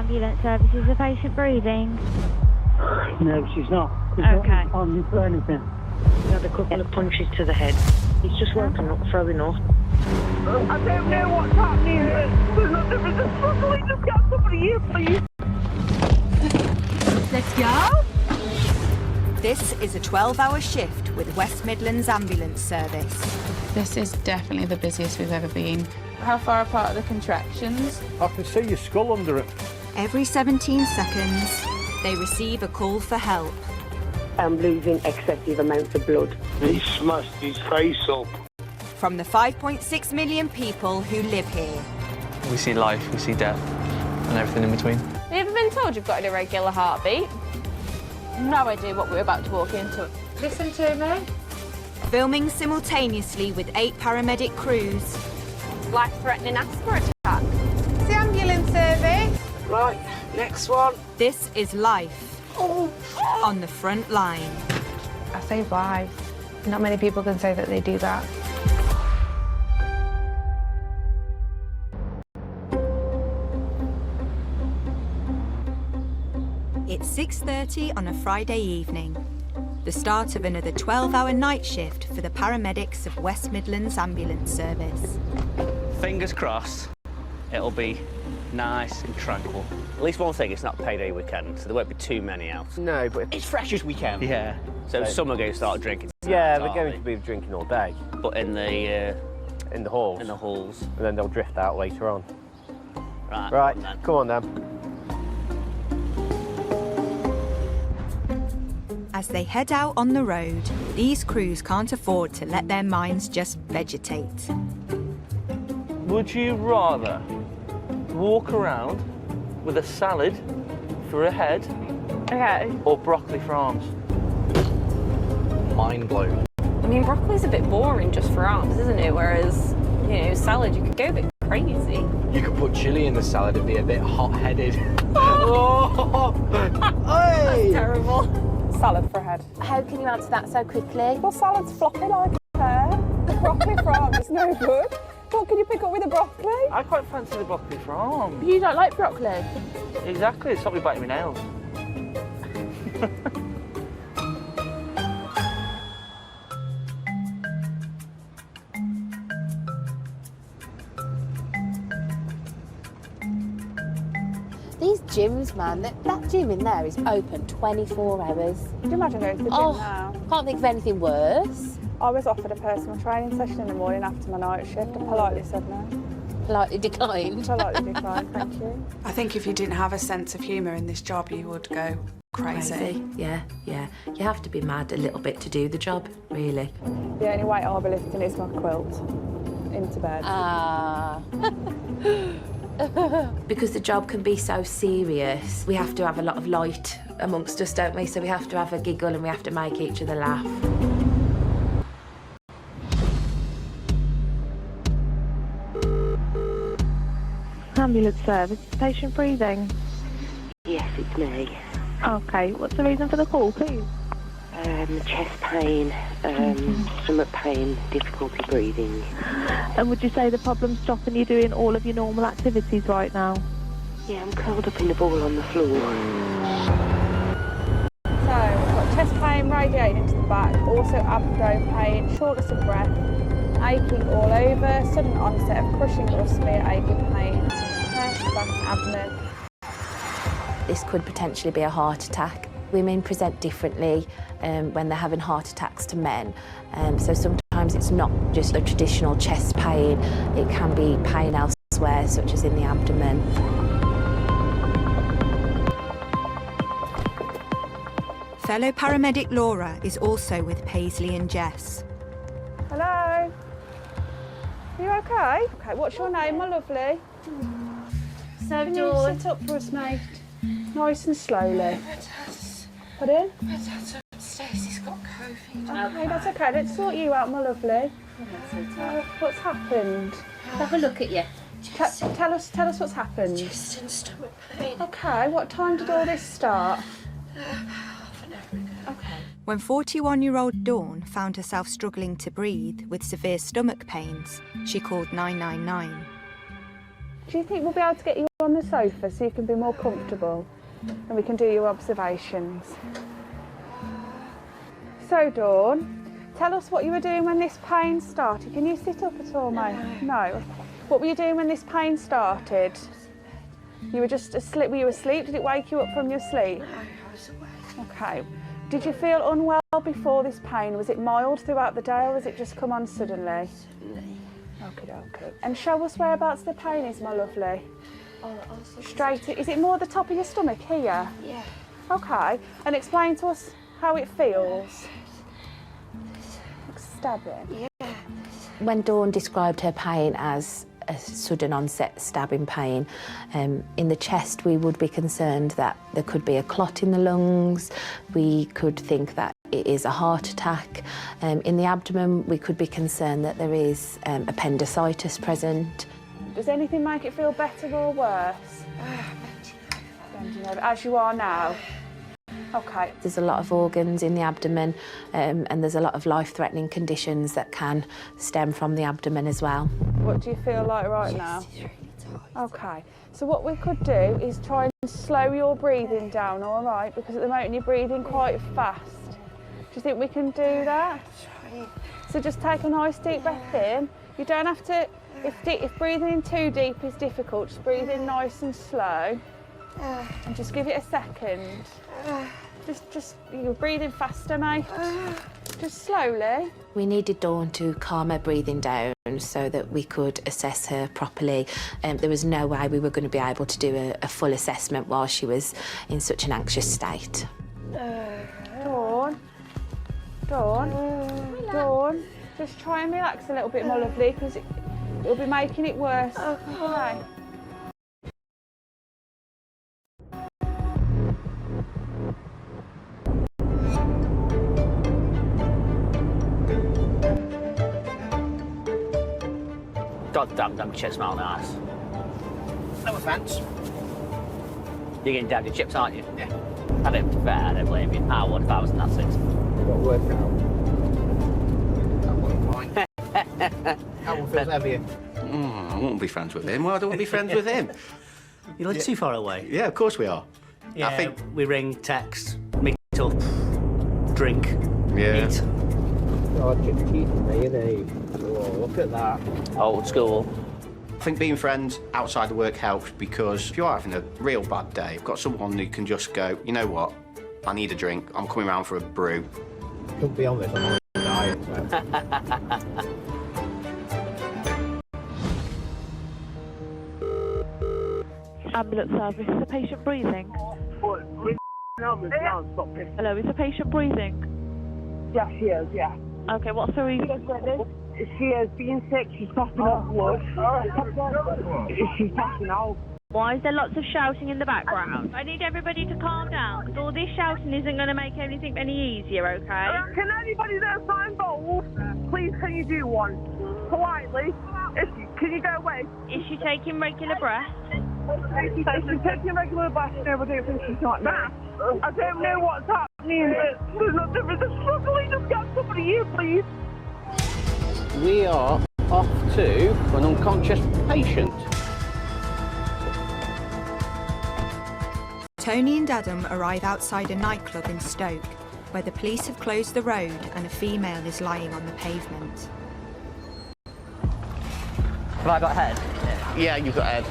ambulance service. Is the patient breathing? No, she's not. She's Okay. not responding to anything. He had a couple of punches to the head. He's just woken up, throwing up. I don't know what's happening. There's a struggle. Just get somebody here, please. Let's go. This is a 12-hour shift with West Midlands Ambulance Service. This is definitely the busiest we've ever been. How far apart are the contractions? I can see your skull under it. Every 17 seconds, they receive a call for help. I'm losing excessive amounts of blood. He smashed his face up. From the 5.6 million people who live here. We see life, we see death, and everything in between. Have you ever been told you've got an irregular heartbeat? No idea what we're about to walk into. Listen to me. Filming simultaneously with 8 paramedic crews. Life-threatening asthma attack. It's the ambulance service. Right, next one. This is life on the front line. I save lives. Not many people can say that they do that. It's 6:30 on a Friday evening. The start of another 12-hour night shift for the paramedics of West Midlands Ambulance Service. Fingers crossed, it'll be nice and tranquil. At least one thing, it's not payday weekend, so there won't be too many out. No, but it's fresh as we can. Yeah. So some are going to start drinking. Yeah, they're going to be drinking all day. But in the halls. In the halls. And then they'll drift out later on. Right. Come on then. As they head out on the road, these crews can't afford to let their minds just vegetate. Would you rather walk around with a salad for a head, or broccoli for arms? Mind blown. I mean, broccoli's a bit boring just for arms, isn't it? Whereas, you know, salad, you could go a bit crazy. You could put chilli in the salad and be a bit hot-headed. Oh! That's terrible. Salad for a head. How can you answer that so quickly? Well, salad's floppy like hair. The broccoli for arms is no good. What can you pick up with a broccoli? I quite fancy the broccoli for arms. You don't like broccoli? Exactly, it's something biting my nails. These gyms, man, that gym in there is open 24 hours. Can you imagine going to the gym now? Can't think of anything worse. I was offered a personal training session in the morning after my night shift. I politely said no. Politely declined. Politely declined, thank you. I think if you didn't have a sense of humour in this job, you would go crazy. Yeah. You have to be mad a little bit to do the job, really. The only weight I'll be lifting is my quilt into bed. Because the job can be so serious, we have to have a lot of light amongst us, don't we? So we have to have a giggle and we have to make each other laugh. Ambulance service. Is the patient breathing? Yes, it's me. Okay, what's the reason for the call, please? Chest pain, stomach pain, difficulty breathing. And would you say the problem's stopping you doing all of your normal activities right now? Yeah, I'm curled up in a ball on the floor. So, we've got chest pain radiating into the back, also abdominal pain, shortness of breath, aching all over, sudden onset of crushing or severe aching pain, chest, back, abdomen. This could potentially be a heart attack. Women present differently when they're having heart attacks to men. So sometimes it's not just a traditional chest pain, it can be pain elsewhere, such as in the abdomen. Fellow paramedic Laura is also with Paisley and Jess. Hello? Are you okay? Okay, what's your name, my lovely? So, Can you sit up for us, mate? Nice and slowly. Pardon? My dad's upstairs, he's got COVID. Okay, that's okay. Let's sort you out, my lovely. What's happened? have a look at you. Tell us what's happened. Just in stomach pain. Okay, what time did all this start? Half an hour ago. Okay. When 41-year-old Dawn found herself struggling to breathe with severe stomach pains, she called 999. Do you think we'll be able to get you on the sofa so you can be more comfortable and we can do your observations? So, Dawn, tell us what you were doing when this pain started. Can you sit up at all, mate? No. What were you doing when this pain started? You were just asleep. Were you asleep? Did it wake you up from your sleep? No, I was awake. Okay. Did you feel unwell before this pain? Was it mild throughout the day or has it just come on suddenly? Suddenly. Okay. And show us whereabouts the pain is, my lovely. Straight. Is it more the top of your stomach here? Yeah. Okay. And explain to us how it feels. Like stabbing. Yeah. When Dawn described her pain as a sudden onset stabbing pain, in the chest we would be concerned that there could be a clot in the lungs. We could think that it is a heart attack. In the abdomen we could be concerned that there is appendicitis present. Does anything make it feel better or worse? Bending over. As you are now? Okay. There's a lot of organs in the abdomen and there's a lot of life-threatening conditions that can stem from the abdomen as well. What do you feel like right now? Okay. So what we could do is try and slow your breathing down, all right? Because at the moment you're breathing quite fast. Do you think we can do that? So just take a nice deep breath in. You don't have to, if breathing in too deep is difficult, just breathe in nice and slow. And just give it a second. Just you're breathing faster, mate. Just slowly. We needed Dawn to calm her breathing down so that we could assess her properly. There was no way we were going to be able to do a full assessment while she was in such an anxious state. Dawn, just try and relax a little bit, my lovely, because it'll be making it worse. Okay. God damn chips smell nice. No offence. You're getting down your chips, aren't you? Yeah. I don't blame you. I would if I was in that six. Got work out. That one's fine. That one feels heavier. I won't be friends with him. Why don't I be friends with him? You live too far away. Yeah, of course we are. Yeah, I think we ring, text, meet up, drink, eat. God, your teeth are mayonnaise. Oh, look at that. Old school. I think being friends outside the work helps because if you're having a real bad day, you've got someone who can just go, you know what, I need a drink, I'm coming round for a brew. To be honest, I'm on a diet, so. Ambulance service, is the patient breathing? Hello, is the patient breathing? Yes, she is, yeah. Okay, what's the reason? She is being sick, she's coughing up blood. She's passing out. Why is there lots of shouting in the background? I need everybody to calm down, because all this shouting isn't going to make anything any easier, okay? Can anybody that sign bold? Please, can you do one? Politely. Can you go away? Is she taking regular breaths? She's taking regular breaths, no, I don't think she's not now. I don't know what's happening. There's a struggling. Just get somebody here, please. We are off to an unconscious patient. Tony and Adam arrive outside a nightclub in Stoke, where the police have closed the road and a female is lying on the pavement. Have I got head? Yeah, you've got head.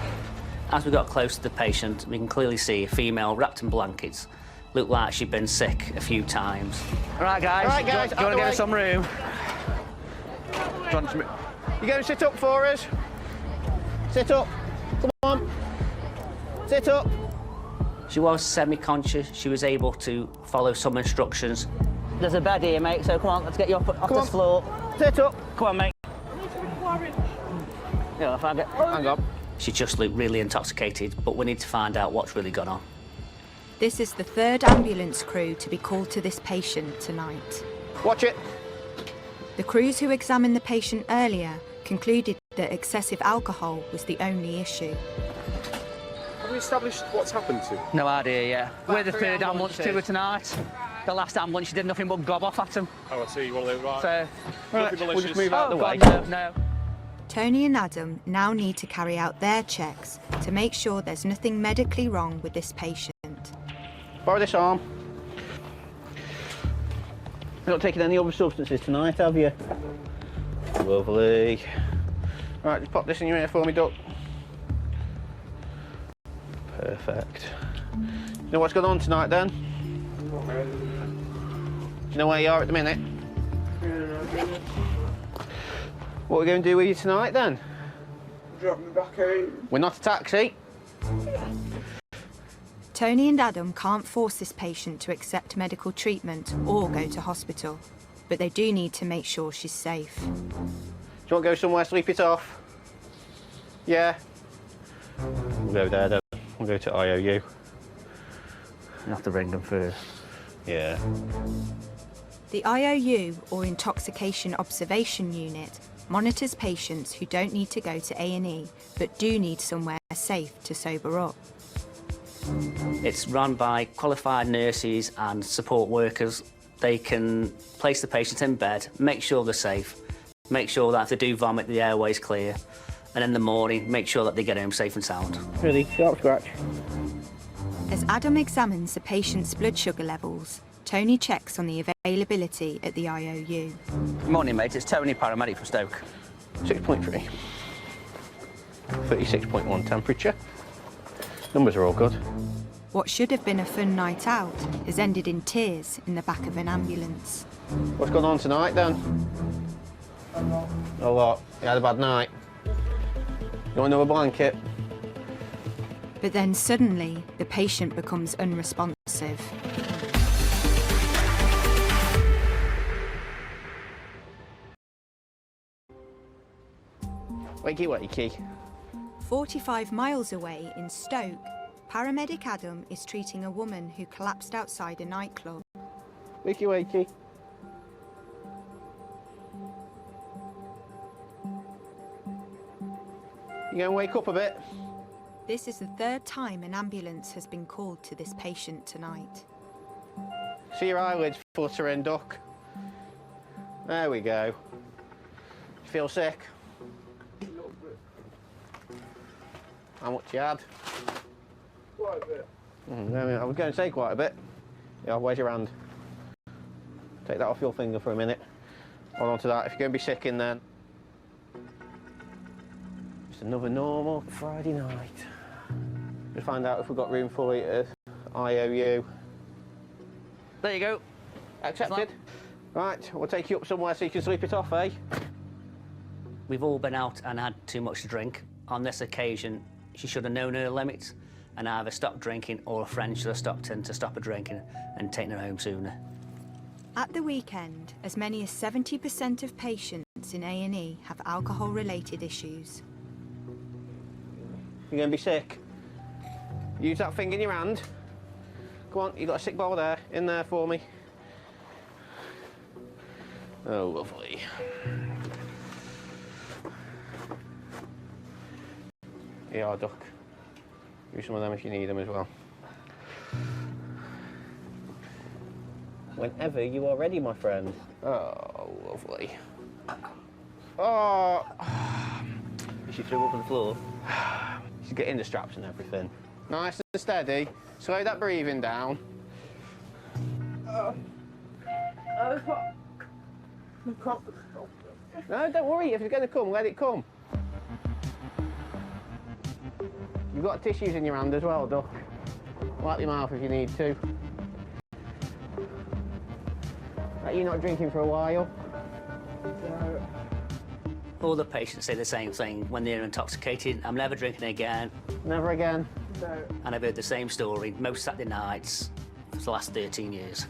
As we got close to the patient, we can clearly see a female wrapped in blankets. Looked like she'd been sick a few times. All right, guys. Do you want to get us some room? You going to sit up for us? Sit up. Come on. Sit up. She was semi-conscious. She was able to follow some instructions. There's a bed here, mate, so come on, let's get you off this floor. Sit up. Come on, mate. Yeah, if I get... Hang on. She just looked really intoxicated, but we need to find out what's really gone on. This is the third ambulance crew to be called to this patient tonight. Watch it. The crews who examined the patient earlier concluded that excessive alcohol was the only issue. Have we established what's happened to? No idea yet. We're the third ambulance to her tonight. The last ambulance, she did nothing but gob off at him. Oh, I see. Well, right. So, right. We'll just move out of the way. God, no. Tony and Adam now need to carry out their checks to make sure there's nothing medically wrong with this patient. Borrow this arm. You're not taking any other substances tonight, have you? Lovely. Right, just pop this in your ear for me, Duck. Perfect. You know what's going on tonight, then? Not really. Do you know where you are at the minute? What are we going to do with you tonight, then? Drop me back home. We're not a taxi. Tony and Adam can't force this patient to accept medical treatment or go to hospital, but they do need to make sure she's safe. Do you want to go somewhere, sleep it off? Yeah? We'll go there, then. We'll go to IOU. You have to ring them first. Yeah. The IOU, or Intoxication Observation Unit, monitors patients who don't need to go to A&E, but do need somewhere safe to sober up. It's run by qualified nurses and support workers. They can place the patient in bed, make sure they're safe, make sure that if they do vomit, the airway's clear, and in the morning, make sure that they get home safe and sound. Really sharp scratch. As Adam examines the patient's blood sugar levels, Tony checks on the availability at the IOU. Good morning, mate. It's Tony, paramedic from Stoke. 6.3. 36.1 temperature. Numbers are all good. What should have been a fun night out has ended in tears in the back of an ambulance. What's going on tonight, then? A lot. You had a bad night. You want another blanket? But then suddenly, the patient becomes unresponsive. Wakey, wakey. 45 miles away in Stoke, paramedic Adam is treating a woman who collapsed outside a nightclub. Wakey, wakey. You going to wake up a bit? This is the third time an ambulance has been called to this patient tonight. See your eyelids fluttering, Duck. There we go. You feel sick? How much you had? Quite a bit. I was going to say quite a bit. Yeah, where's your hand? Take that off your finger for a minute. Hold on to that. If you're going to be sick in then. Just another normal Friday night. Just find out if we've got room fully at IOU. There you go. Accepted. Right, we'll take you up somewhere so you can sleep it off, eh? We've all been out and had too much to drink. On this occasion, she should have known her limits and either stopped drinking or a friend should have stopped in to stop her drinking and taken her home sooner. At the weekend, as many as 70% of patients in A&E have alcohol-related issues. You're going to be sick. Use that thing in your hand. Go on, you've got a sick ball there. In there for me. Oh, lovely. Yeah, Duck. Use some of them if you need them as well. Whenever you are ready, my friend. Oh, lovely. Oh. Is she threw up on the floor? She's getting the straps and everything. Nice and steady. Slow that breathing down. No, don't worry. If it's going to come, let it come. You've got tissues in your hand as well, Duck. Wipe your mouth if you need to. Are you not drinking for a while? All the patients say the same thing when they're intoxicated. I'm never drinking again. Never again? No. And I've heard the same story most Saturday nights for the last 13 years.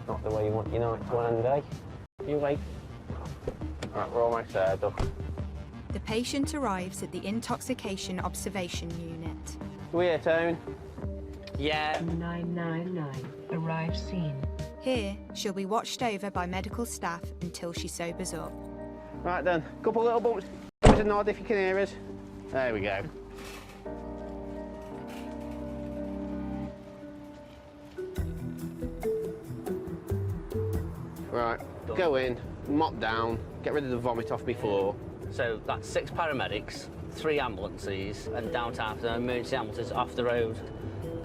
Not the way you want your night to end, eh? You wait. Right, we're almost there, Duck. The patient arrives at the Intoxication Observation Unit. We here, Tone? Yeah. 999, arrive scene. Here, she'll be watched over by medical staff until she sobers up. Right then, couple little bumps. Give us a nod if you can hear us. There we go. Right, go in, mop down, get rid of the vomit off my floor. So that's 6 paramedics, 3 ambulances, and down to after emergency ambulances off the road,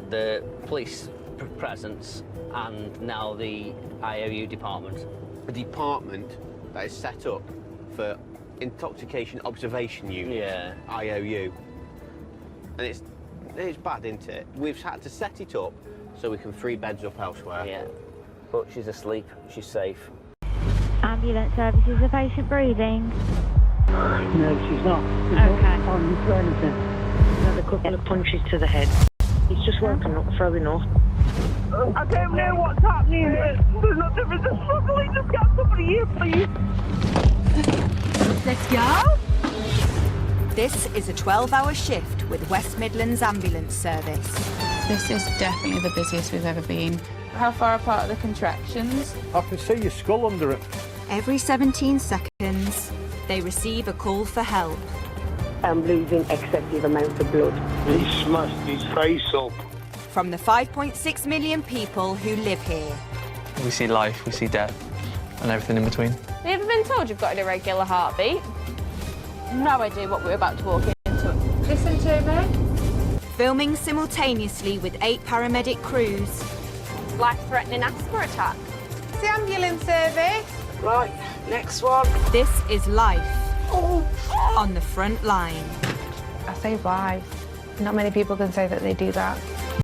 the police presence, and now the IOU department. A department that is set up for intoxication observation unit, Yeah. IOU. And it's bad, isn't it? We've had to set it up so we can free beds up elsewhere. Yeah, but she's asleep, she's safe. Ambulance services, the patient breathing? No, she's not. Okay. On for anything. Another couple of punches to the head. He's just woken up, throwing up. I don't know what's happening, but there's no difference. They're struggling. Just get somebody here, please. Let's go! This is a 12-hour shift with West Midlands Ambulance Service. This is definitely the busiest we've ever been. How far apart are the contractions? I can see your skull under it. Every 17 seconds, they receive a call for help. I'm losing excessive amounts of blood. He smashed his face up. From the 5.6 million people who live here. We see life, we see death, and everything in between. Have you ever been told you've got an irregular heartbeat? No idea what we're about to walk into. Listen to me. Filming simultaneously with 8 paramedic crews. Life-threatening asthma attack. It's the ambulance service. Right, next one. This is life on the front line. I saved lives. Not many people can say that they do that.